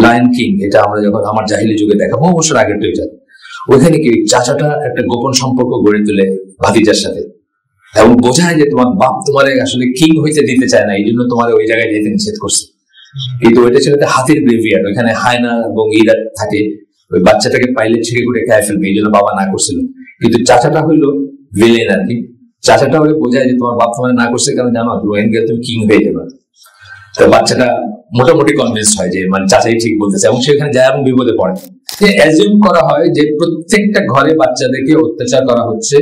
Lion king, এটা আমরা যখন আমার জাহিলি যুগে দেখা, বহু বছর আগের তো এটা, ওইখানে কি চাচাটা একটা গোপন সম্পর্ক গড়ে তোলে ভাতিজার সাথে, এবং বোঝায় যে তোমার বাপ তোমার আসলে কিং হইতে দিতে চায় না, এই জন্য তোমার ওই জায়গায় যেতে নিষেধ করছে। কিন্তু ওইটা ছিল হাতির গ্রেভিয়ার্ড, ওইখানে হায়না এবং ইরা থাকে, ওই বাচ্চাটাকে পাইলে ছেড়ে করে খেয়ে ফেলবে, এই জন্য বাবা না করছিল। কিন্তু চাচাটা হইলো ভিলেন আর কি, চাচাটা হলে বোঝায় যে তোমার বাপ তোমার না করছে কারণ জানো ওখানে গেলে তুমি কিং হয়ে যাবে। তো বাচ্চাটা মোটামুটি কনভিন্স হয় যে মানে চাচাই ঠিক বলতেছে, এবং সেখানে যায় এবং বিপদে পড়ে। অ্যাজিউম করা হয় যে প্রত্যেকটা ঘরে বাচ্চাদেরকে অত্যাচার করা হচ্ছে,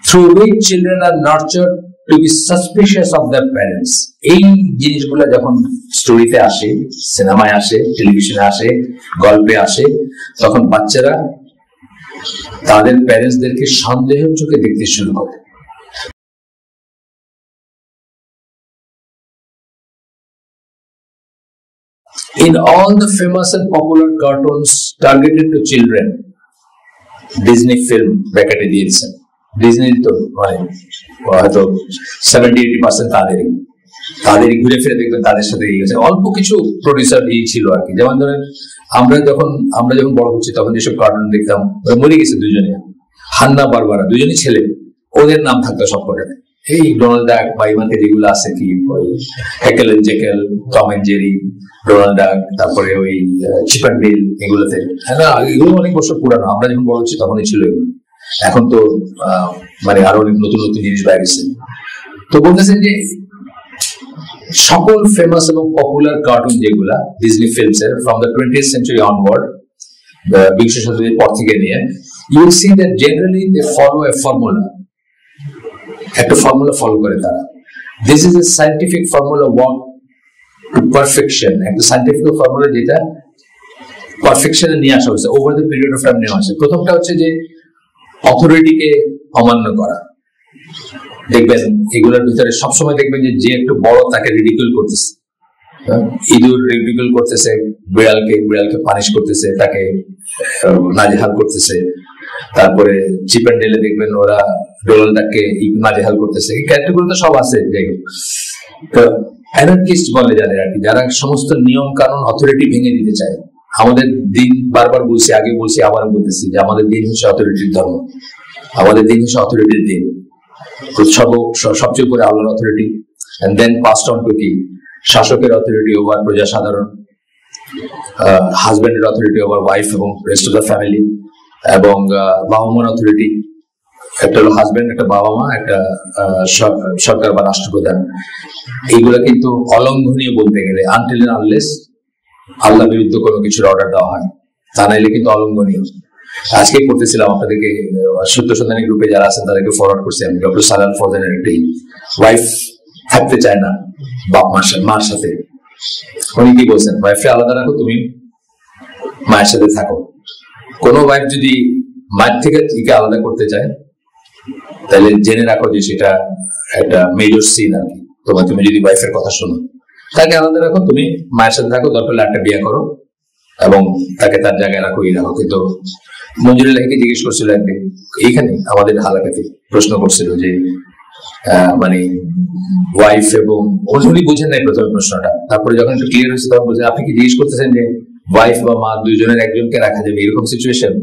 through which children are nurtured to be suspicious of their parents. এই জিনিসগুলো যখন স্টোরিতে আসে, সিনেমায় আসে, টেলিভিশনে আসে, গল্পে আসে, তখন বাচ্চারা তাদের প্যারেন্টসদেরকে সন্দেহের চোখে দেখতে শুরু করে। In all the famous and popular cartoons targeted to children, Disney film ব্র্যাকেটে দিয়েছে, ডিজনি তো হয়তো 70-80% তাদেরই ঘুরে ফিরে দেখবেন তাদের সাথে গেছে। অল্প কিছু প্রডিউসার ছিল আর কি, যেমন ধরেন আমরা যখন বড় হচ্ছি তখন যেসব কার্টুন দেখতাম, মরে গেছে দুজনে, হান্না বারবারা, দুজনই ছেলে, ওদের নাম থাকতো সবকটাতে, এই ডোনাল্ড ডাক বা ইমানকে যেগুলো আছে কি Heckle and Jeckle, Tom and Jerry, Donald Duck, তারপরে ওই চিপ অ্যান্ড ডেল, এগুলোতে এগুলো অনেক বছর পুরানো, আমরা যখন বড় হচ্ছি তখনই ছিল এগুলো। এখন তো মানে আরো অনেক নতুন নতুন জিনিস বাইরে গেছে। তো বলতেছেন যে সকল ফেমাস এবং পপুলার কার্টুন যেগুলা ডিজনি ফিল্মস এর from the 20th century onward, বিংশ শতাব্দীর পর থেকে নিয়ে, you will see that generally they follow a formula, একটা ফর্মুলা ফলো করে তারা। This is a scientific formula work to perfection, একটা সায়েন্টিফিক ফর্মুলা যেটা পারফেকশনে নিয়ে আসা হয়েছে, over the period of time নেওয়া আসে। প্রথমটা হচ্ছে যে অথরিটিকে অমান্য করা। দেখবেন এগুলোর ভিতরে সবসময় দেখবেন যে একটু বড় তাকে রিডিকুল করতেছে, ইঁদুর রিডিকুল করতেছে বিড়ালকে পানিশ করতেছে, তাকে নাজেহাল করতেছে। তারপরে চিপ অ্যান্ড ডেলে দেখবেন ওরা ডোনাল্ড ডাককে নাজেহাল করতেছে। এই ক্যারেক্টারগুলো তো সব আছে। যাই হোক, তো অ্যানার্কিস্ট বলে যাদের আর কি, যারা সমস্ত নিয়ম কানুন অথরিটি ভেঙে দিতে চায়। আমাদের দিন, বারবার বলছি, আগে বলছি, আবারও বলতেছি যে আমাদের দিন হচ্ছে অথরিটির ধর্ম, আমাদের দিন হচ্ছে অথরিটির দিন। সবচেয়ে উপরে আল্লাহর authority, and then passed on to কি শাসকের অথরিটি ওভার প্রজা সাধারণ, হাজবেন্ডের অথরিটি ওভার ওয়াইফ এবং রেস্ট অফ দ্য ফ্যামিলি, এবং বাবা মার অথরিটি, একটা হলো হাজবেন্ড, একটা বাবা মা, একটা সরকার বা রাষ্ট্রপ্রধান। এইগুলা কিন্তু অলঙ্ঘনীয় বলতে গেলে, আনটিল এন্ড আনলেস আল্লাহ বিরুদ্ধে কোনো কিছুর অর্ডার দেওয়া হয়, তা নাইলে কিন্তু অলঙ্ঘনীয়। আজকে করতেছিলাম আপনাদেরকে, সত্য সন্ধানী গ্রুপে যারা আছেন তাদেরকে ফরওয়ার্ড করছি আমি, ডক্টর সালাল ফৌজানের একটি ওয়াইফ থাকতে চায় না বাপ মার সাথে, উনি কি বলছেন, ওয়াইফকে আলাদা রাখো, তুমি মায়ের সাথে থাকো। কোন ওয়াইফ যদি মায়ের থেকে আলাদা করতে চায় তাহলে জেনে রাখো যে সেটা একটা মেজর সিন আর কি। তুমি যদি ওয়াইফের কথা শোনো, তাকে আলাদা রাখো, তুমি মায়ের সাথে থাকো, দরকার হলে একটা বিয়ে করো এবং তাকে তার জায়গায় রাখো, এই রাখো। কিন্তু মঞ্জুরুল্লাহকে জিজ্ঞেস করছিল একদিন এইখানে আমাদের হালাকাতে, প্রশ্ন করছিল যে মানে ওয়াইফ এবং উনি বুঝেন নাই প্রথমে প্রশ্নটা, তারপরে যখন একটু ক্লিয়ার হয়েছে তখন বলছেন আপনি কি জিজ্ঞেস করতেছেন যে ওয়াইফ বা মা দুইজনের একজনকে রাখা যাবে এরকম সিচুয়েশন?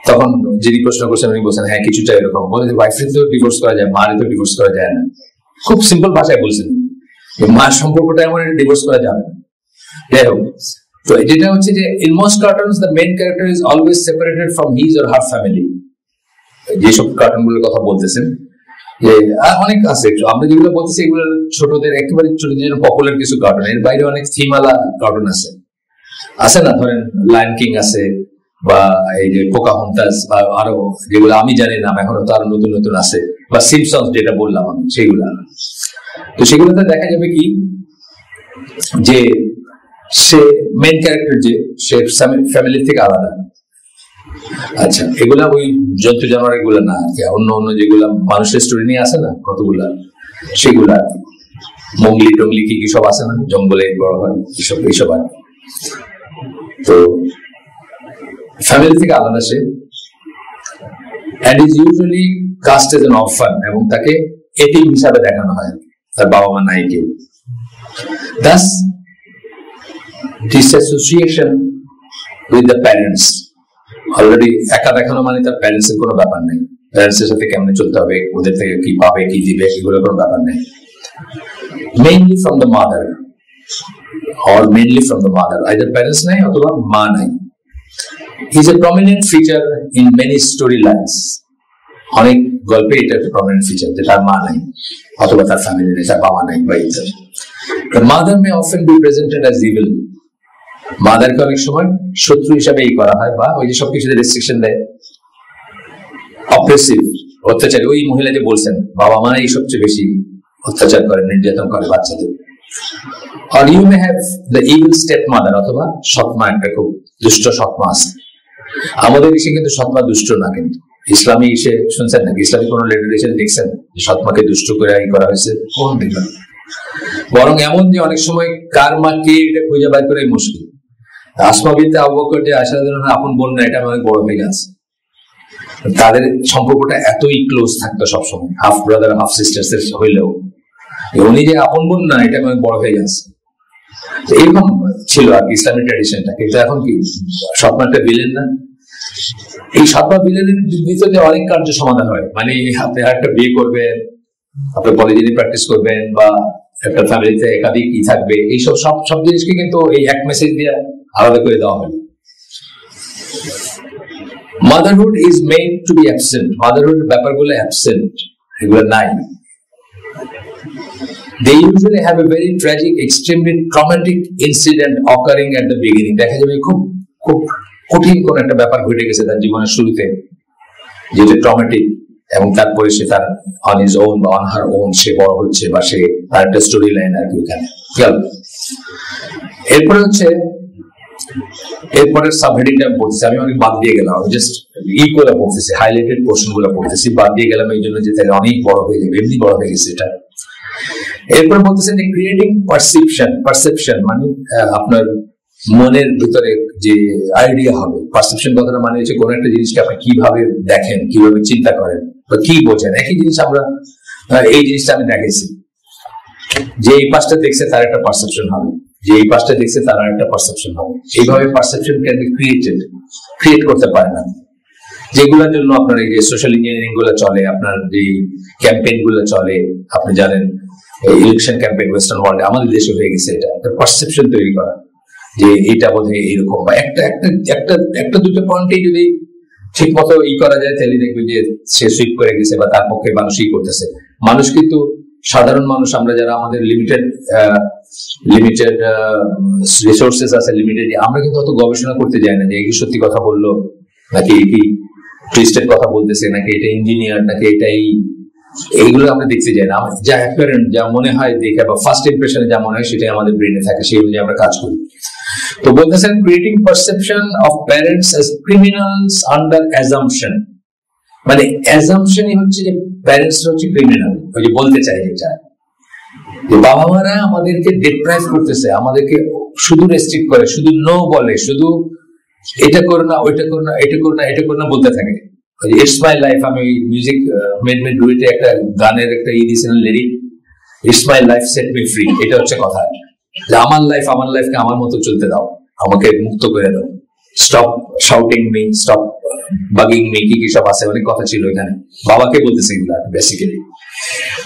তখন যিনি প্রশ্ন করছেন উনি বলছেন হ্যাঁ কিছুটা এরকম। বলে যে ওয়াইফের তো ডিভোর্স করা যায়, মার তো ডিভোর্স করা যায় না। খুব সিম্পল ভাষায় বলছেন, মার সম্পর্কটা এমন একটা ডিভোর্স করা যাবে না। যাই হোক, তো যেটা হচ্ছে যে in most cartoons the main character is always separated from his or her family. যেসব কার্টুন গুলোর কথা বলতেছেন, যে অনেক আছে, আমরা যেগুলো বলতেছি এগুলো ছোটদের, একেবারে ছোটদের জন্য পপুলার কিছু কার্টুন। এর বাইরে অনেক থিমালা কার্টুন আছে না, ধরেন লায়ন কিং আছে, বা এই যে পোকাহন্টাস, বা আরো যেগুলো আমি জানি না, এখনো তো আরো নতুন নতুন আছে, বা সিম্পসনস যেটা বললাম আমি, সেগুলা। তো সেগুলোতে দেখা যাবে কি যে সে মেইন ক্যারেক্টার যে সে ফ্যামিলি থেকে আলাদা। আচ্ছা, এগুলা ওই জন্তু জানোয়ার এগুলা না, অন্য অন্য যেগুলা মানুষের স্টোরি নিয়ে আসে না কতগুলা, সেগুলা মঙ্গলি টঙ্গলি কি কি সব আছে না, জঙ্গলে বড় হয়, এইসব আর। তো ফ্যামিলি থেকে আলাদা সে, and is usually cast as an orphan, এবং তাকে এতিম হিসাবে দেখানো হয়, তার বাবা মা নাই কেউ। Thus disassociation with the parents. Already একা দেখানো মানে তার প্যারেন্টস এর কোনো ব্যাপার নেই, প্যারেন্টস এর সাথে কেমনে চলতে হবে, ওদের থেকে কি পাবে কি দিবে এগুলো কোনো ব্যাপার নেই। Mainly from the mother or mainly from the mother, either parents নাই অথবা মা নাই, is a prominent feature in many storylines. অনেক গল্পে এটা একটা prominent feature যে তার মা নাই অথবা তার ফ্যামিলি নেই, তার বাবা নাই বা ইত্যাদি। The mother may often be presented as evil. মাদারকে অনেক সময় শত্রু হিসাবে করা হয়, বা ওই যে সবকিছুতে রেস্ট্রিকশন দেয়, অপ্রেসিভ, অত্যাচারী। ওই মহিলা যে বলছেন বাবা মা এই সবচেয়ে বেশি অত্যাচার করে, নির্যাতন করে বাচ্চাদের। Or you may have the evil stepmother, অথবা সৎমা, একটা খুব দুষ্ট সৎমা আছে। আমাদের দেশে কিন্তু সৎমা দুষ্ট না, কিন্তু ইসলামী এসে শুনছেন নাকি? ইসলামী কোন লিটারেচার দেখছেন যে সৎমাকে দুষ্ট করে করা হয়েছে? কোন দেখবেন? বরং এমন যে অনেক সময় কার মা কে এটা খুঁজে বাই করাই মুশকিল। আসমা বিনতে আবু বকর যে আয়েশা রাদিয়াল্লাহু আনহা আপন বোন না, এটা অনেক বড় হয়ে গেছে। তাদের সম্পর্কটা এতই ক্লোজ থাকতো সবসময়, হাফ ব্রাদার হাফ সিস্টার্স এর হইলেও উনি যে আপন বোন না, এটা অনেক বড় হয়ে গেছে। এরকম ছিল আর কি ইসলামিক ট্র্যাডিশনটা। কিন্তু এখন কি সৎমাটা ভিলেন না? এই সৎমা ভিলেনের ভিতরে অনেক কার্য সমাধান হয়। মানে আপনি একটা বিয়ে করবেন, আপনি পলিজেনি প্র্যাকটিস করবেন, বা একটা ফ্যামিলিতে একাধিক কি থাকবে, এইসব সব জিনিসকে কিন্তু এই এক মেসেজ দিয়ে আলাদা করে দেওয়া হয়। Motherhood is made to be absent. Motherhood ব্যাপারগুলো অ্যাবসেন্ট, এগুলো নাই। They usually have a very tragic, extremely traumatic incident occurring at the beginning. দেখা যাবে খুব খুব কঠিন কোন একটা ব্যাপার ঘটে গেছে তার জীবনের শুরুতে, যেটা ট্রমাটিক, এবং তারপরে সে তার অন হিজ ওন বা অন হার ওন সে বড় হচ্ছে, বা সে তার একটা স্টোরি লাইন আর কি ওখানে গেল। এরপরে হচ্ছে এরপরের সাবহেডিংটা আমি পড়তেছি, আমি অনেক বাদ দিয়ে গেলাম, আমি জাস্ট করে পড়তেছি, হাইলাইটেড পোর্শন গুলো পড়তেছি, বাদ দিয়ে গেলাম এই জন্য যে তাহলে অনেক বড় হয়ে যাবে, এমনি বড় হয়ে গেছে এটা। এরপর বলতেছেন যে ক্রিয়েটিং পারসেপশন মানে আপনার মনের ভিতরে যে আইডিয়া হবে। পারসেপশন কথাটা মানে হচ্ছে কোন একটা জিনিসকে আপনি কিভাবে দেখেন, কিভাবে চিন্তা করেন বা কি বোঝেন। একই জিনিস আমরা এই জিনিসটা আমি দেখেছি যে এই পাশটা দেখছে তার একটা পারসেপশন হবে, যে এই পাশটা দেখছে তার একটা পারসেপশন হবে। এইভাবে পারসেপশন ক্যান বি ক্রিয়েট করতে পারে না, যেগুলোর জন্য আপনার এই যে সোশ্যাল ইঞ্জিনিয়ারিং গুলো চলে, আপনার যে ক্যাম্পেইন গুলো চলে, আপনি জানেন ইলেকশন ক্যাম্পেইন ওয়েস্টার্ন ওয়ার্ল্ডে, আমাদের দেশে হয়ে গেছে। এটা একটা পারসেপশন তৈরি করা যে এটা বোধহয় এইরকম, বা একটা দুটো পয়েন্টে যদি ঠিক মতো করা যায় তাহলে দেখবে যে সে সুইপ করে গেছে, বা তার পক্ষে মানুষই করতেছে। মানুষ কিন্তু সাধারণ মানুষ, আমরা যারা আমাদের লিমিটেড রিসোর্সেস আছে, লিমিটেড, আমরা কিন্তু অত গবেষণা করতে যাই না যে এই সত্যি কথা বললো নাকি এটি টুইস্টেড কথা বলতেছে, নাকি এটা ইঞ্জিনিয়ার, নাকি এটাই, এইগুলো আমরা দেখতে যাই না। যা অ্যাপারেন্ট, যা মনে হয় দেখে বা ফার্স্ট ইমপ্রেশনে যা মনে হয় সেটাই আমাদের ব্রেনে থাকে, সেই অনুযায়ী আমরা কাজ করি। তো বলতেছেন creating perception of parents as criminals under assumption, মানে অ্যাজাম্পশনই হচ্ছে যে প্যারেন্টস হচ্ছে ক্রিমিনাল। ওই যে বলতে চাই যেটা, যে বাবা মারা আমাদেরকে ডিপ্রাইভ করতেছে, আমাদেরকে শুধু রেস্ট্রিক্ট করে, শুধু নো বলে, শুধু এটা করো না, ওইটা করো না, এটা করো না, এটা করো না বলতে থাকে। ইটস মাই লাইফ, আমি music made me do it, একটা গানের একটা দিয়েছিলেন lyric, it's my life set me free. এটা হচ্ছে কথা যে আমার লাইফকে আমার মতো চলতে দাও, আমাকে মুক্ত করে দাও, stop shouting me, stop bugging me, কি সব আছে, অনেক কথা ছিল এখানে, বাবাকে বলতেছে এগুলো বেসিক্যালি।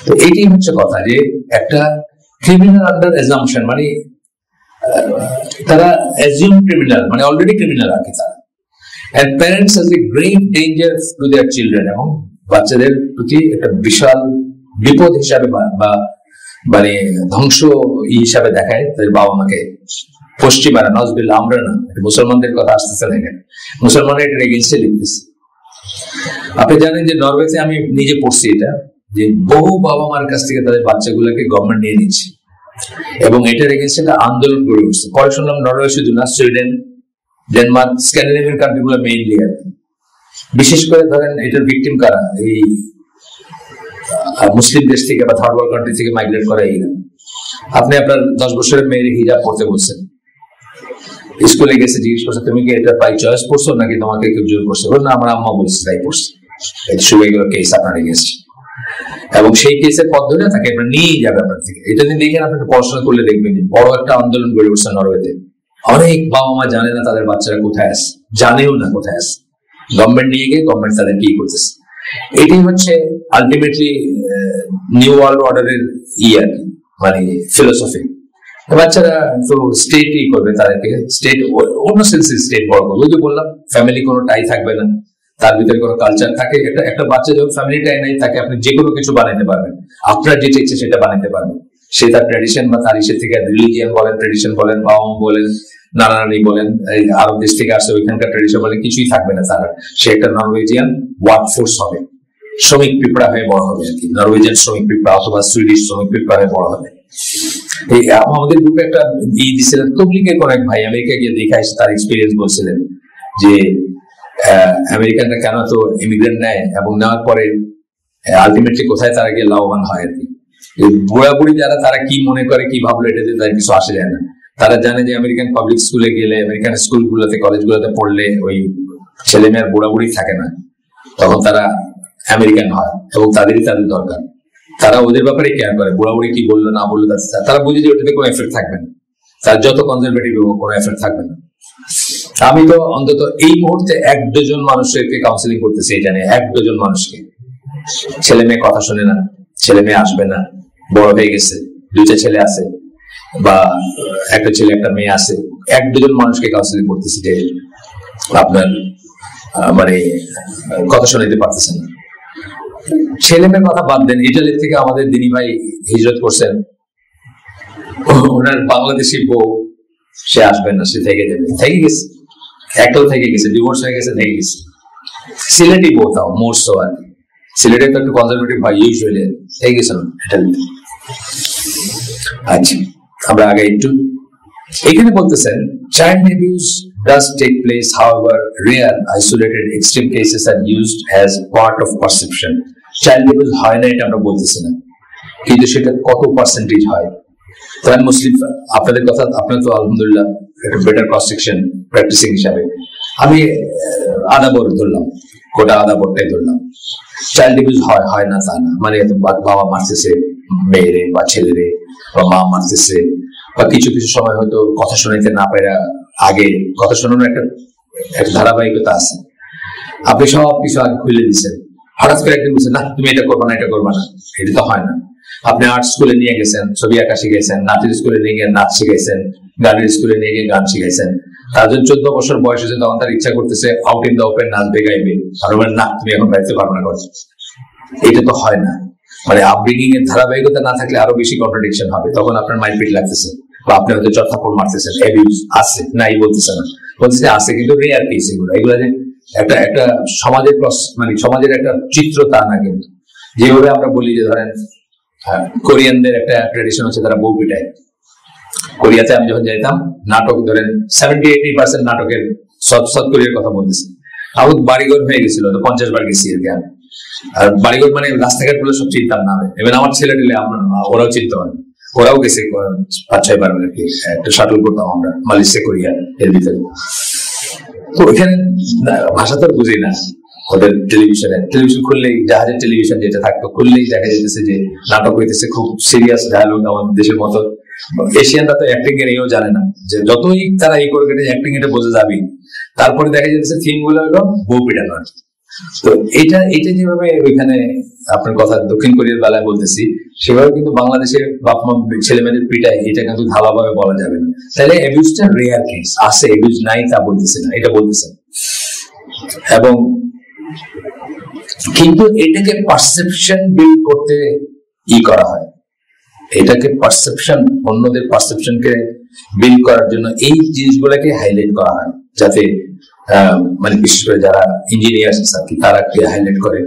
তো এইটাই হচ্ছে কথা, যে একটা ক্রিমিনাল আন্ডার অ্যাজাম্পশন, মানে তারা অ্যাজিউম ক্রিমিনাল, মানে অলরেডি ক্রিমিনাল আর কি তারা। And parents as a grave danger to their children, এবং বাচ্চাদের প্রতি একটা বিশাল বিপদ হিসাবে বা মানে ধ্বংস হিসাবে দেখায় তাদের বাবা মাকে। পশ্চিমারা নজবিল্লাহ, আমরা না, মুসলমানদের কথা আসতেছে দেখেন, মুসলমানরা এটার এগেইনস্টে লিখতেছে। আপনি জানেন যে নরওয়েতে আমি নিজে পড়ছি এটা, যে বহু বাবা মার কাছ থেকে তাদের বাচ্চাগুলোকে গভর্নমেন্ট নিয়ে নিচ্ছে, এবং এটার এগেইনস্টে একটা আন্দোলন গড়ে উঠছে। পরে শুনলাম নরওয়ে শুধু না, সুইডেন, ডেনমার্ক, স্ক্যান্ডিনেভিয়ান কান্ট্রি গুলো মেইনলি আর কি। বিশেষ করে ধরেন এটার ভিকটিম কারা, এই মুসলিম দেশ থেকে বা থার্ড ওয়ার্ল্ড কান্ট্রি থেকে মাইগ্রেট করা। এই আপনি আপনার 10 বছরের মেয়ের হিজাব পড়তে বলছেন, স্কুলে গেছে, জিজ্ঞেস করছে তুমি কি এটা বাই চয়েস পড়ছো নাকি তোমাকে কেউ জোর করছে? না, আমরা আম্মা বলছি তাই পড়ছি। শুরু হয়ে গেল কেস আপনার এগেইনস্ট, এবং সেই কেসের পথ ধরে তাকে আপনার নিয়ে যাবে আপনার থেকে। এটা যদি দেখেন, আপনি পড়াশোনা করলে দেখবেন বড় একটা আন্দোলন গড়ে উঠছে নরওয়েতে, অনেক বাবা মা জানে না তাদের বাচ্চারা কোথায় আছে, জানেও না কোথায় আছে, গভর্নমেন্ট নিয়ে গিয়ে গভর্নমেন্ট তাদের কি করতেছে। এটাই হচ্ছে আলটিমেটলি নিউ ওয়ার্ল্ড অর্ডারের আর কি, মানে ফিলোসফি। বাচ্চারা তো স্টেটই করবে, তাদেরকে স্টেট অন্য সেন্সে স্টেট বড় করবে। ওই যে বললাম ফ্যামিলি কোনো টাই থাকবে না, তার ভিতরে কোনো কালচার থাকে। একটা বাচ্চা যখন ফ্যামিলি টাই নাই তাকে আপনি যে কোনো কিছু বানাইতে পারবেন, আপনার যেটা ইচ্ছে সেটা বানাইতে পারবেন। সে তার ট্র্যাডিশন বা তার ইসে থেকে রিলিজিয়ান বলেন, ট্র্যাডিশন বলেন, বাবা মা বলেন, নানা নানি বলেন, এই আরব দেশ থেকে আসছে ওইখানকার ট্র্যাডিশন বলেন, কিছুই থাকবে না তার। সে একটা নরওয়েজিয়ান ওয়ার্ক ফোর্স হবে, শ্রমিক পিঁপড়া হয়ে বড় হবে আর কি, নরওয়েজিয়ান শ্রমিক পিঁপড়া অথবা সুইডিশ শ্রমিক পিঁপড়া হয়ে বড় হবে। এই আমাদের গ্রুপে একটা দিয়েছিলেন তবলিগের কোন এক ভাই আমেরিকা গিয়ে দেখে আসে, তার এক্সপিরিয়েন্স বলছিলেন যে আমেরিকানরা কেন তো ইমিগ্রেন্ট নেয় এবং নেওয়ার পরে আলটিমেটলি কোথায় তারা গিয়ে লাভবান হয় আর কি। বুড়া বুড়ি যারা, তারা কি মনে করে কি ভাবলো এটাতে তাদের কিছু আসে যায় না। তারা জানে যে আমেরিকান পাবলিক স্কুলে গেলে, আমেরিকান স্কুলগুলোতে কলেজগুলোতে পড়লে ওই ছেলে মেয়ের বুড়া বুড়ি থাকে না, তখন তারা আমেরিকান হয় এবং তাদেরই তাদের দরকার। তারা ওদের ব্যাপারে কেয়ার করে, বুড়া বুড়ি কি বললো না বললো তারা বুঝে যে ওটাতে কোনো এফেক্ট থাকবে না, তার যত কনজারভেটিভ হোক কোনো এফেক্ট থাকবে না। আমি তো অন্তত এই মুহূর্তে 1 ডজন মানুষকে কাউন্সিলিং করতেছি, এই জানি 1 ডজন মানুষকে। ছেলে মেয়ে কথা শুনে না, ছেলে মেয়ে আসবে না, বড় হয়ে গেছে, 2টা ছেলে আছে বা একটা ছেলে একটা মেয়ে আছে, 1 ডজন মানুষকে কাউন্সিলিং করতেছি যে আপনার মানে কথা শোনাইতে পারতেছেন না। ছেলে মেয়ের কথা বাদ দেন, ইটালি থেকে আমাদের দিনী ভাই হিজরত করছেন, ওনার বাংলাদেশি বউ, সে আসবেন না, সে থেকে যাবে, থেকে গেছে, একটাও থেকে গেছে, ডিভোর্স হয়ে গেছে, থেকে গেছে। সিলেটি বউ, তাও মোরসো আর কি, সিলেটে তো একটু কনজারভেটিভ হয় ইউজুয়ালি, থেকে গেছে না ইটালিতে। আচ্ছা, আমরা আগে একটু এখানে বলতেছেন child abuse does take place, however rare isolated extreme cases are used as part of perception. Child abuse হয় না এটা আমরা বলতেছি না, কিন্তু সেটা কত পার্সেন্টেজ হয়। তাই মুসলিম আপনাদের কথা, আপনার তো আলহামদুলিল্লাহ একটা বেটার ক্রস সেকশন প্র্যাকটিসিং হিসাবে আমি আধা বড় ধরলাম, গোটা আধা বড়টাই ধরলাম। চাইল্ড অ্যাবিউজ হয় না তা না, মানে বাবা মারতেছে মেয়েরে বা ছেলেরে, বা মা মারতেছে, বা কিছু কিছু সময় হয়তো কথা শোনাইতে না পারে, আগে কথা শোনানোর একটা ধারাবাহিকতা আছে। আপনি সব কিছু আগে খুলে দিচ্ছেন, হঠাৎ করে একদিন বলছেন না তুমি এটা করবা না, এটা করবা না, এটা তো হয় না। আপনি আর্ট স্কুলে নিয়ে গেছেন, ছবি আঁকা শিখাইছেন, নাচের স্কুলে নিয়ে গিয়ে নাচ শিখাইছেন, গানের স্কুলে নিয়ে গিয়ে গান শিখাইছেন। তার জন্য 14 বছর বয়স হয়েছে, তখন তার ইচ্ছা করতেছে আউট ইন দ্য ওপেন নাচবে গাইবে, আর না তুমি এখন গাইতে পারবে না। এটা তো হয় না। মানে আপব্রিঙ্গিং এর ধারাবাহিকতা না থাকলে আরো বেশি কন্ট্রাডিকশন হবে, তখন আপনার মাইন্ড লাগতেছে বা আপনি হয়তো চটথাপড় মারতেছেন। অ্যাবিউজ আছে নাই বলতেছে না, বলতেছে আছে, কিন্তু রেয়ার কেস এগুলো। এগুলো যে একটা সমাজের মানে সমাজের একটা চিত্র তা না। কিন্তু যেভাবে আমরা বলি যে ধরেন কোরিয়ানদের একটা ট্রেডিশন হচ্ছে তারা বউ পিটায়। কোরিয়াতে আমি যখন যাইতাম, নাটক ধরেন 70-80% নাটকের সৎ কোরিয়ার কথা বলতেছি। আমার বাড়িঘর হয়ে গেছিল, তো 50 বার গেছি আর কি আমি। আর বাড়িঘর মানে রাস্তাঘাট গুলো সব চিন্তার নামে, এবার আমার ছেলে টেলে ওরাও চিনতে পারে, ওরাও গেছে 5-6 বার আর কি। একটা শাটল করতাম আমরা মালয়েশিয়া কোরিয়া এর ভিতরে। তো ওইখানে ভাষা তো বুঝি না ওদের। টেলিভিশন খুললেই, জাহাজের টেলিভিশন যেটা থাকতো, খুললেই দেখা যেতেছে যে নাটক হইতেছে, খুব সিরিয়াস ডায়ালগ। আমাদের দেশের মতো এশিয়ানরা তো অ্যাক্টিং এর এও জানে না, যে যতই তারা এই করবে অ্যাক্টিং এটা বোঝা যাবে। তারপরে দেখা যাচ্ছে থিম গুলো হলো বউ পিটানো। তো এটা যেভাবে ওইখানে আপনার কথা দক্ষিণ কোরিয়ার বেলায় বলতেছি, সেভাবে কিন্তু বাংলাদেশের বাপ মা ছেলে মেয়েদের পিটায়, এটা কিন্তু ধারাভাবে বলা যাবে না। তাহলে অ্যাবিউজটা রেয়ার কেস, আছে, অ্যাবিউজ নাই তা বলতেছে না, এটা বলতেছেন। এবং কিন্তু এটাকে পারসেপশন বিল্ড করতে করা হয়, এটাকে পারসেপশন, অন্যদের পারসেপশনকে বিল্ড করার জন্য এই জিনিসগুলোকে হাইলাইট করা হয়, যাতে মানে বিশেষ করে যারা ইঞ্জিনিয়ার আর কি, তারা হাইলাইট করে।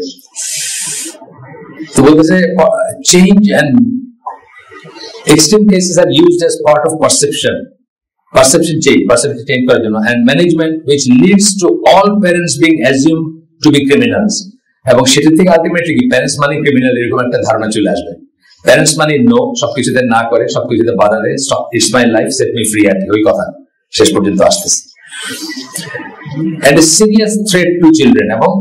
তো বলতেছে change and extreme cases are used as part of perception change করার জন্য, and management which leads to all parents being assumed to be criminals। এবং সেটা থেকে আলটিমেটলি কি প্যারেন্টস মানে ক্রিমিনাল, এরকম একটা ধারণা চলে আসবে। প্যারেন্টস মানে নো, সবকিছুতে না করে, সবকিছুতে বাধা দেয়, it's my life set me free আর কি, ওই কথা শেষ পর্যন্ত আসতেছে। and a serious threat to children, এবং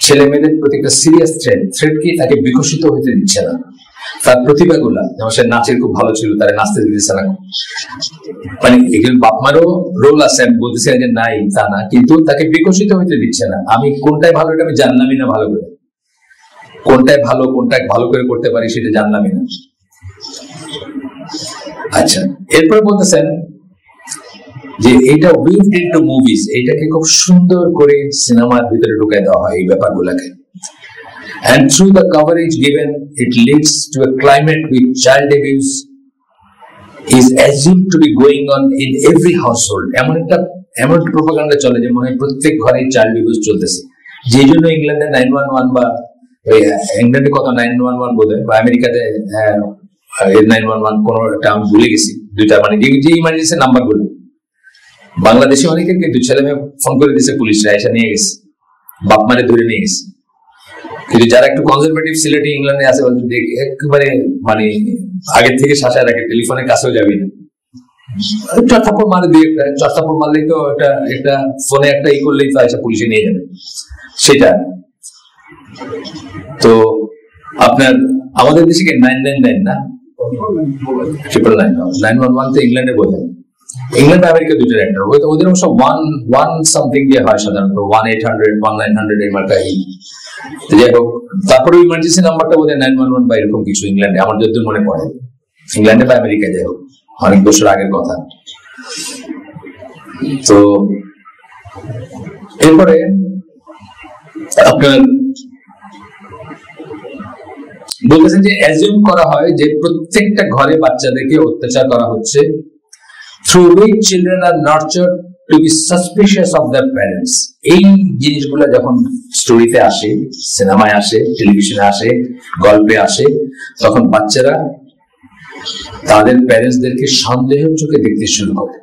ছেলে মেয়েদের প্রতি একটা সিরিয়াস থ্রেট কি, তাকে বিকশিত হতে দিচ্ছে না। তার প্রতিভাগুলা, যেমন সে নাচের খুব ভালো ছিল, তারা নাচতে দিতেছে না, মানে একজন বাপ মারও রোল আছে, আমি বলতেছি যে নাই তা না, কিন্তু তাকে বিকশিত হইতে দিচ্ছে না। আমি কোনটাই ভালো এটা আমি জানলামই না, ভালো করে কোনটাই ভালো, কোনটা ভালো করে করতে পারি সেটা জানলামই না। আচ্ছা, এরপর বলতেছেন যে এটা উইভড ইনটু মুভিজ, এটাকে খুব সুন্দর করে সিনেমার ভিতরে ঢুকাই দেওয়া হয় এই ব্যাপারগুলোকে। And through the coverage given, it leads to a climate with child abuse is assumed to be going on in every household. এমন একটা প্রোপাগান্ডা চলে যে মনে হয় প্রত্যেক ঘরে চাইল্ড অ্যাবিউজ চলতেছে। যে জন্য ইংল্যান্ডে 911 বা ইংল্যান্ডে কত 911 বোধ হয়, বা আমেরিকাতে 911 কোন একটা আমি ভুলে গেছি দুইটা, মানে যে ইমার্জেন্সি নাম্বার গুলো বাংলাদেশে অনেকের কিন্তু ছেলে মেয়ে ফোন করে দিয়েছে, পুলিশরা এসে নিয়ে গেছে, বাপ মারে ধরে নিয়ে গেছে। কিন্তু যারা একটু কনজারভেটিভ সিলেটি ইংল্যান্ডে আছে একেবারে মানে আগের থেকে শাসায় রাখে, টেলিফোনের কাছেও যাবি না, চর্চাপড় মারে দুই একটা, চর্চাপড় মারলেই তো একটা ফোনে একটা ই করলেই তো এসে পুলিশে নিয়ে যাবে সেটা। তো আপনার আমাদের দেশে কি 999 না 911 তো ইংল্যান্ডে বোঝে, ইংল্যান্ড আমেরিকা দুটোর একটা, ওদের অবশ্য 1 সামথিং দিয়ে হয় সাধারণত, 1-800 1-900 এই মার্কাই। যাই হোক, তারপরে ইমার্জেন্সি নাম্বারটা বোধ হয় 911 বা এরকম কিছু ইংল্যান্ডে, আমার যতদূর মনে পড়ে, ইংল্যান্ডে বা আমেরিকায়, যাই হোক অনেক বছর আগের কথা। তো এরপরে আপনার বলতেছেন যে অ্যাজিউম করা হয় যে প্রত্যেকটা ঘরে বাচ্চাদেরকে অত্যাচার করা হচ্ছে, through which children are nurtured to be suspicious of their parents. এই জিনিসগুলো যখন স্টোরিতে আসে, সিনেমায় আসে, টেলিভিশনে আসে, গল্পে আসে, তখন বাচ্চারা তাদের প্যারেন্টসদেরকে সন্দেহের চোখে দেখতে শুরু করে।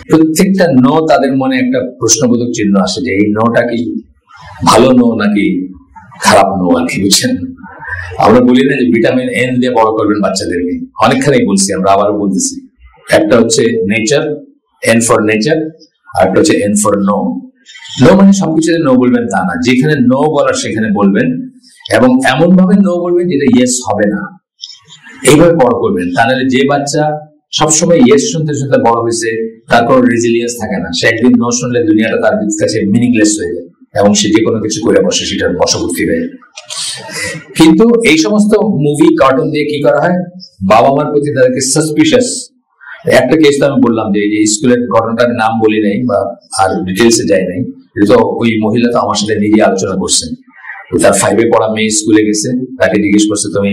প্রত্যেকটা নো তাদের মনে একটা প্রশ্নবোধক চিহ্ন আসে যে এই নোটা কি ভালো নো নাকি খারাপ নো, আর কি বুঝছেন। আমরা বলি না যে ভিটামিন এন দিয়ে বড় করবেন বাচ্চাদেরকে, অনেকখানি বলছি, আমরা আবারও বলতেছি। একটা হচ্ছে নেচার, এন ফর নেচার, আর একটা হচ্ছে এন ফর নো। নো মানে সবকিছুতে নো বলবেন তা না, যেখানে নো বলার সেখানে বলবেন, এবং এমন ভাবে নো বলবেন যেটা ইয়েস হবে না, এইভাবে বড় করবেন। তাহলে যে বাচ্চা সবসময় ইয়েস শুনতে শুনতে বড় হয়েছে, তার কোনো রেজিলিয়েন্স থাকে না, সে একদিন নো শুনলে দুনিয়াটা তার কাছে মিনিংলেস হয়ে যায় এবং সে যে কোনো কিছু করে বসে সেটার বশবর্তী হয়ে। কিন্তু এই সমস্ত মুভি কার্টুন দিয়ে কি করা হয়, বাবা মার প্রতি তাদেরকে সাসপিশিয়াস। একটা কেস তো আমি বললাম যে স্কুলের ঘটনাটার নাম বলি নাই বা আর ডিটেলসে যাই নাই, এটা তো ওই মহিলা তো আমার সাথে নিজে আলোচনা করছেন। তার 5-এ পড়া মেয়ে স্কুলে গেছে, তাকে জিজ্ঞেস করছে তুমি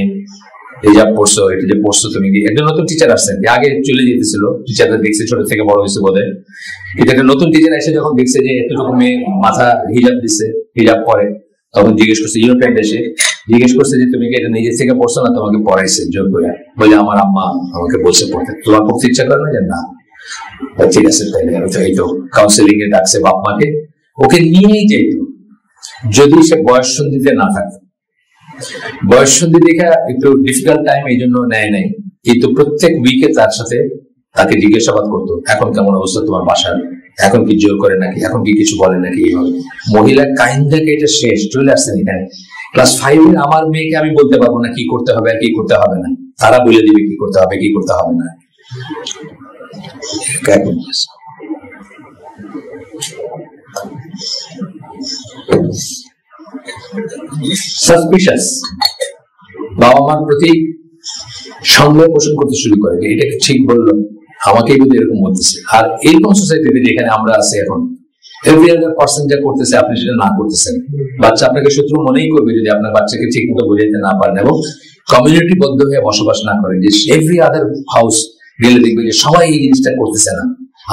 হিজাব পড়ছো, এটা যে পড়ছো তুমি কি, একজন নতুন টিচার আসছেন, আগে চলে যেতেছিল, টিচাররা দেখছে ছোট থেকে বড় হয়েছে বোধ হয়, কিন্তু একটা নতুন টিচার এসে যখন দেখছে যে এতটুকু মেয়ে মাথা হিজাব দিচ্ছে, হিজাব পরে, তখন জিজ্ঞেস করছে, ইউরোপিয়ান দেশে জিজ্ঞেস করছে যে তুমি কি এটা নিজের থেকে পড়ছো না তোমাকে পড়াইছে জোর করে, বলে আমার আম্মা আমাকে বলছে পড়তে, তোমার পড়তে ইচ্ছা করে না, যে না ঠিক আছে তাইলে। এই তো কাউন্সিলিং এ ডাকছে বাপ মাকে, ওকে নিয়েই যেত যদি সে বয়ঃসন্ধিতে না থাকে। বয়ঃসন্ধি দেখে একটু ডিফিকাল্ট টাইম, এই জন্য নেয় নাই, কিন্তু প্রত্যেক উইকে তার সাথে তাকে জিজ্ঞাসাবাদ করতো, এখন কেমন অবস্থা তোমার বাসার, এখন কি জোর করে নাকি, এখন কি কিছু বলে নাকি। এইভাবে মহিলা কাইন্ড থেকে এটা শেষ চলে আসছেন এখানে। ক্লাস 5-এর আমার মেয়েকে আমি বলতে পারবো না কি করতে হবে আর কি করতে হবে না, তারা বলে দিবে কি করতে হবে কি করতে হবে না। সাসপিশিয়াস, বাবা মার প্রতি সন্দেহ পোষণ করতে শুরু করে, এটা ঠিক বললো, আমাকেই কিন্তু এরকম বলতেছে। আর এইরকম সোসাইটিতে যেখানে আমরা আছি এখন, এভরি আদার পার্সন যা করতেছে আপনি সেটা না করতেছেন, বাচ্চা আপনাকে শত্রু মনেই করবে যদি আপনার বাচ্চাকে ঠিক মতো বোঝাইতে না পারেন এবং কমিউনিটি বদ্ধ হয়ে বসবাস না করেন। যে এভরি আদার হাউস গেলে দেখবে যে সবাই এই জিনিসটা করতেছে না,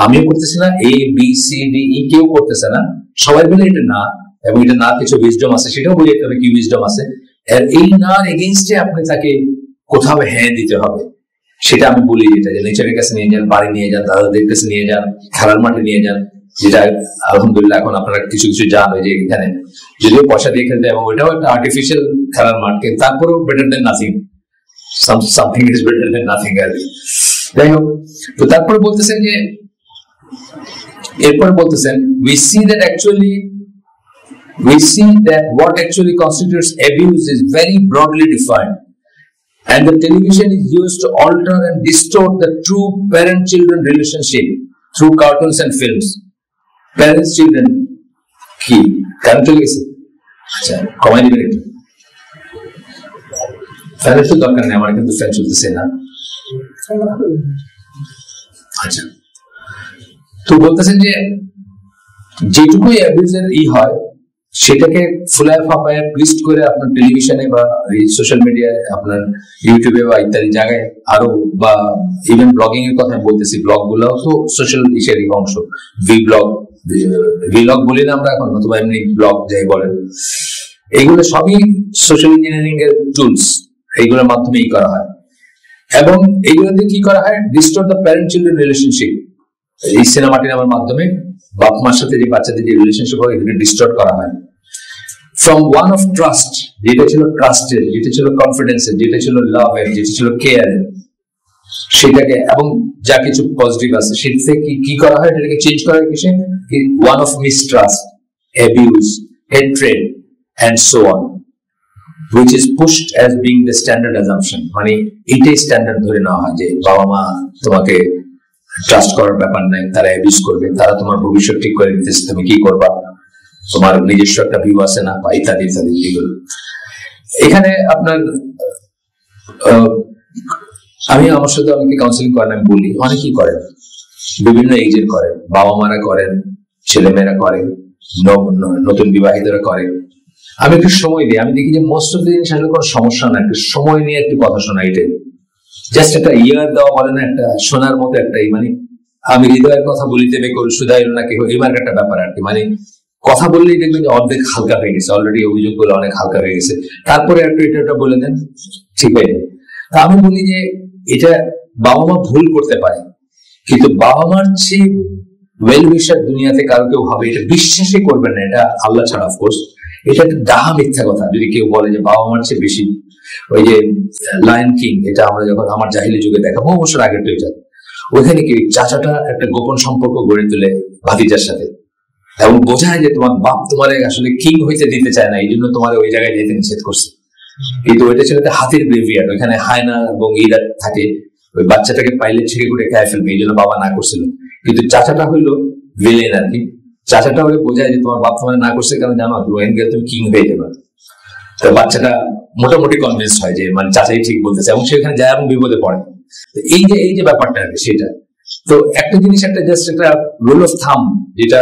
আমিও করতেছি না, ABCDE কেউ করতেছে না, সবাই বলে এটা না, এবং এটা না কিছু উইজডম আছে, সেটাও বুঝাইতে হবে কি উইজডম আছে। আর এই না এগেইনস্টে আপনি তাকে কোথাও হ্যাঁ দিতে হবে, সেটা আমি বলি, যেটা যে নেচারের কাছে নিয়ে যান, বাড়ি নিয়ে যান, দাদাদের কাছে নিয়ে যান, খেলার মাঠে নিয়ে যান, যেটা আলহামদুলিল্লাহ এখন আপনারা কিছু কিছু জান যে এখানে যদিও পয়সা দিয়ে খেলতে, এবং ওইটাও একটা আর্টিফিশিয়াল খেলার মাঠ, কিন্তু তারপরেও better than nothing, something is better than nothing আর কি। যাই হোক, তো তারপরে বলতেছেন যে এরপর বলতেছেন we see that what actually constitutes abuse is very broadly defined And the television is used to alter and distort the true parent-children relationship through cartoons and films. Parents-children কি কারণ চলে গেছে? আচ্ছা, কমাই দিবেন একটু। ফ্যানের তো দরকার নেই, আমার কিন্তু ফ্যান চলতেছে না। আচ্ছা, তো বলতেছেন যে যেটুকুই অ্যাবিউজের হয় সেটাকে ফুলায় ফাঁপায় টুইস্ট করে আপনার টেলিভিশনে বা সোশ্যাল মিডিয়ায়, আপনার ইউটিউবে বা ইত্যাদি জায়গায় আরো, বা ইভেন ব্লগিং এর কথা বলতেছি, ব্লগ গুলো তো সোশ্যাল ইসেরই অংশ। ভিলগ বলি না আমরা এখন, অথবা এমনি ব্লগ যাই বলেন, এগুলো সবই সোশ্যাল ইঞ্জিনিয়ারিং এর টুলস, এইগুলোর মাধ্যমেই করা হয়। এবং এইগুলোতে কি করা হয়, ডিস্টোর দ্য প্যারেন্ট চিলড্রেন রিলেশনশিপ। এই সিনেমা টিনেমার মাধ্যমে বাপ মার সাথে যে বাচ্চাদের যে রিলেশনশিপ হয় এগুলো ডিস্টোর্ট করা হয়। ফ্রম ওয়ান অফ ট্রাস্ট, যেটা ছিল ট্রাস্টের, যেটা ছিল কনফিডেন্সের, যেটা ছিল লাভের, যেটা ছিল কেয়ারের, সেটাকে এবং যা কিছু পজিটিভ আছে সেটা থেকে কি করা হয়, এটাকে চেঞ্জ করা হয় কিসে, one of mistrust, abuse, hatred and so on, which is pushed as being the standard assumption। মানে এটাই স্ট্যান্ডার্ড ধরে নেওয়া হয় যে বাবা মা তোমাকে ট্রাস্ট করার ব্যাপার নাই, তারা অ্যাবিউজ করবে, তারা তোমার ভবিষ্যৎ ঠিক করে দিতেছে, তুমি কি করবা, তোমার নিজস্ব একটা ভিউ আছে না, বা ইত্যাদি ইত্যাদি। এগুলো এখানে আপনার আমি আমার সাথে অনেকে কাউন্সিলিং করেন, আমি বলি অনেকেই করেন, বিভিন্ন এজের করেন, বাবা মারা করেন, ছেলেমেয়েরা করেন, নতুন বিবাহিতরা করেন। আমি একটু সময় দিই, আমি দেখি যে মোস্ট অফ দ্য জিনিস আসলে কোনো সমস্যা না, একটু সময় নিয়ে একটু কথা শোনা, এটাই জাস্ট একটা ইয়ার দেওয়া বলে না, একটা শোনার মতো একটাই, মানে আমি হৃদয়ের কথা বলিতে বেকল সুদাইল না কেউ, এবার একটা ব্যাপার আর কি। মানে কথা বললেই দেখবেন যে অর্ধেক হালকা হয়ে গেছে, অলরেডি অভিযোগ গুলো অনেক হালকা হয়ে গেছে, তারপরে একটু এটা বলে দেন, ঠিক হয়ে যায়। তা আমি বলি যে এটা বাবা মা ভুল করতে পারে, কিন্তু বাবা মার চেয়ে ওয়েল উইশার দুনিয়াতে কারো কেউ হবে এটা বিশ্বাসই করবেন না, এটা আল্লাহ ছাড়া অফকোর্স। এটা একটা ডাহা মিথ্যা কথা যদি কেউ বলে যে বাবা মার চেয়ে বেশি। ওই যে লায়ন কিং, এটা আমরা যখন আমার জাহিলি যুগে দেখা, বহু বছর আগের তো এটা, ওইখানে কি চাচাটা একটা গোপন সম্পর্ক গড়ে তোলে ভাতিজার সাথে, এবং বোঝায় যে তোমার বাপ তোমার আসলে কিং হইতে দিতে চায় না, এই জন্য তোমার ওই জায়গায় যেতে নিষেধ করছে। কিন্তু ওইটা ছিল হাতির গ্রেভিয়ার্ড, ওইখানে হায়না এবং ইরা থাকে, ওই বাচ্চাটাকে পাইলে ছিঁড়ে করে খেয়ে ফেলবে, এই জন্য বাবা না করছিল। কিন্তু চাচাটা হইলো ভিলেন আর কি, চাচাটা ওকে বোঝায় যে তোমার বাপ তোমার না করছে কারণ জানো ওখানে গেলে তুমি কিং হয়ে যাবে। তো বাচ্চাটা মোটামুটি কনভিন্স হয় যে মানে চাচাই ঠিক বলতেছে, এবং সেখানে যায় এবং বিপদে পড়ে। এই যে ব্যাপারটা আর কি সেটা। তো একটা জিনিস, একটা জাস্ট একটা রুল অফ থাম, যেটা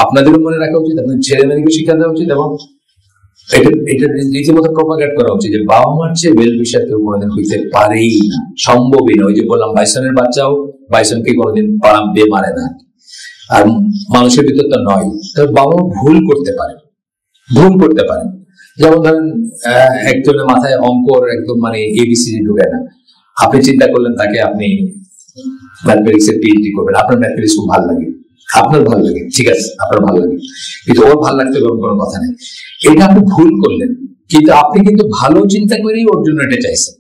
আপনাদেরও মনে রাখা উচিত, আপনাদের ছেলে মেয়েকে শিক্ষা দেওয়া উচিত, এবং এটা রীতিমতো প্রপাগেট করা উচিত যে বাবা মার চেয়ে ওয়েল উইশার কেউ কোনোদিন হইতে পারেই না, সম্ভবই না। ওই যে বললাম বাইসনের বাচ্চাও বাইসনকে কোনোদিন পাড়াম দিয়ে মারে না, আর মানুষের ভিতর তো নয়। তবে বাবা ভুল করতে পারে, ভুল করতে পারেন। যেমন ধরেন একজনের মাথায় অঙ্কর একদম মানে এবিসিডি ঢুকে না, আপনি চিন্তা করলেন তাকে আপনি ম্যাথমেটিক্স এর পিএইচডি করবেন, আপনার ম্যাথমেটিক্স খুব ভালো লাগে, আপনার ভালো লাগে, ঠিক আছে আপনার ভালো লাগে, কিন্তু ওর ভালো লাগতে কোনো কথা নেই। এটা আপনি ভুল করলেন, কিন্তু আপনি কিন্তু ভালো চিন্তা করেই ওর জন্য এটা চাইছেন,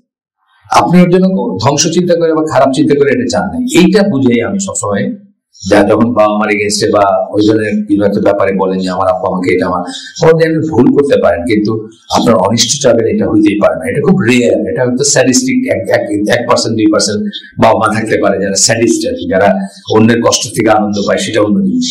আপনি ওর জন্য ধ্বংস চিন্তা করে বা খারাপ চিন্তা করে এটা চান নাই। এইটা বুঝেই আমি সবসময় যা যখন বাবা মার এগেনস্টে বা ওই জনের কিছু একটা ব্যাপারে বলেন যে আমার আব্বা আমাকে এটা, আমার ভুল করতে পারেন, কিন্তু আপনার অনিষ্ট চাবেন এটা হইতেই পারে না। এটা খুব রেয়ার, এটা হয়তো স্যাডিস্টিক 1% 2% বাবা মা থাকতে পারে যারা স্যাডিস্ট আর কি, যারা অন্যের কষ্ট থেকে আনন্দ পায়, সেটা অন্য জিনিস।